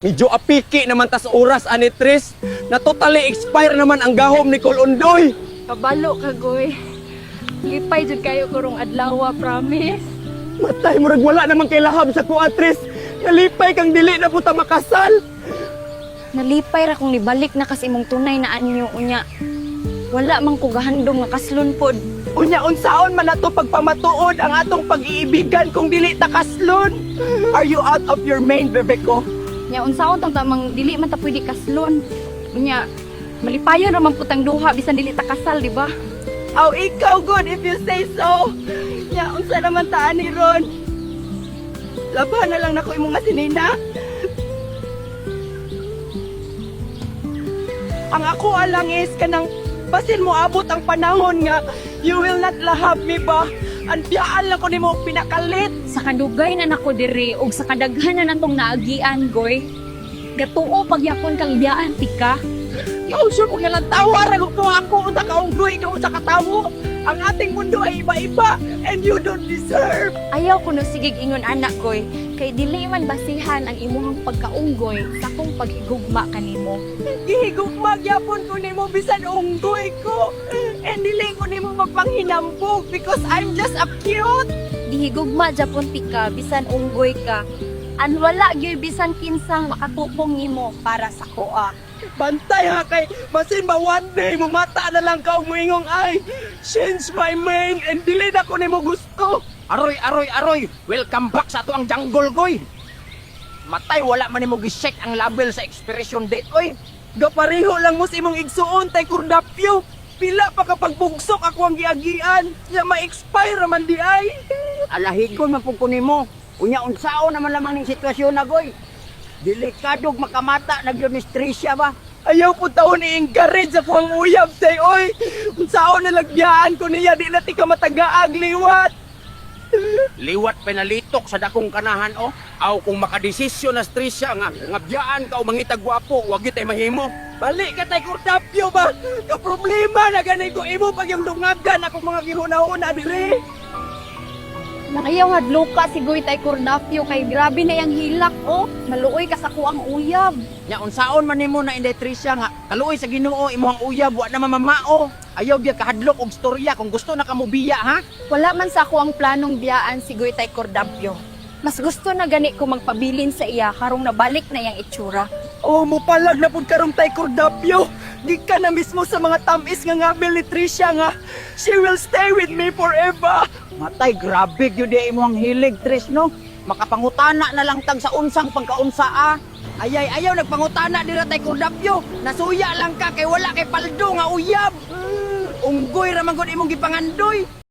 Medyo apiki naman tas oras ani Tris. Na totally expire naman ang gahom ni Kulundoy. Kabalo ka, Goy. Lipay jud kayo kurong adlaw, promise. Matay murag wala namang kay lahab sa kuha Tris. Nalipay kang dili na puta makasal. Nalipay ra kung nibalik na kasi imong tunay na anyo unya. Wala man ko gahandom nga kaslon pod. Unya unsaon man nato pagpamatuod ang atong pag-iibigan kung dili ta kaslon. Are you out of your mind, Bebeko? Nya unsaon tang tamang dili man ta pwede kaslon. Unya malipayon ra man putang duha bisan dili ta kasal, di ba? Aw, ikaw good if you say so. Nya unsa naman ta ani ron? Laban na lang nako imong nga sinina. Ang ako alang is kanang basin mo abot ang panahon nga you will not lahab me ba? Anbiyaan lang ko nimo pinakalit. Sa kadugay na nako diri ug sa kadaghan na natong naagian, Goy. Gatuo pagyakon kang biyaan tika. Ikaw sure kung nalang tawa ragot ko ako unta kaunggoy ikaw sa katawo. Ang ating mundo ay iba-iba and you don't deserve. Ayaw ko no sigig ingon anak, Goy. Kay dili man basihan ang imong pagkaunggoy sa kung paghigugma kanimo. Gihigugma gyapon ko nimo bisan unggoy ko. And dili ko nimo magpanghinambog because I'm just a cute. Gihigugma japon tika bisan unggoy ka. An wala gyud bisan kinsang makatupong nimo para sa koa. Bantay ha kay basin ba one day mumata na lang ka umuingong ay change my mind and dili na ko nimo gusto. Aroy! Welcome back sa ato ang jungle, Goy! Matay, wala man mo gi-check ang label sa expiration date, oy! Gapareho lang mo sa imong igsuon tay kurdapyo. Pila pa kapag bugsok ako ang giagian. Nya ma-expire man di ay. Alahigon man pug mo. Unya unsao naman lamang ning sitwasyon na, Goy. Delikadog makamata, nagdonestrisya ba? Ayaw po taon i-encourage sa kuwang uyab tay oy. Unsaon na lagyaan ko niya di na ti ka matagaag liwat. Liwat penalitok sa dakong kanahan, oh. Aw kung makadesisyon na stresya nga biyaan ka o mangitag gwapo, wag gyud tay mahimo. Balik ka tay kurdapyo ba? Ka problema na ganay ko imo pag yung dungagan ako mga gihuna-huna dire. Nakayaw hadlo ka si Goy tay kordapyo kay grabe na yang hilak, oh. Maluoy ka sa kuang uyab. Nya unsaon man nimo na indetrisya nga kaluoy sa Ginoo imong uyab wa na mamamao. Ayaw biya kahadlok og storya kung gusto na kamo biya, ha? Wala man sa kuang planong biyaan si Goy tay kordapyo. Mas gusto na gani ko magpabilin sa iya karong nabalik na yang itsura. Oh, mupalag na pud karong tay kurdapyo. Di ka na mismo sa mga tamis nga ngabil ni Tricia nga. She will stay with me forever. Matay, grabe gyud di imong hilig, Tris, no? Makapangutana na lang tag sa unsang pagkaunsaa. Ayaw nagpangutana dira tay kurdapyo. Nasuya lang ka kay wala kay paldo nga uyab. Unggoy ra man gud imong gipangandoy.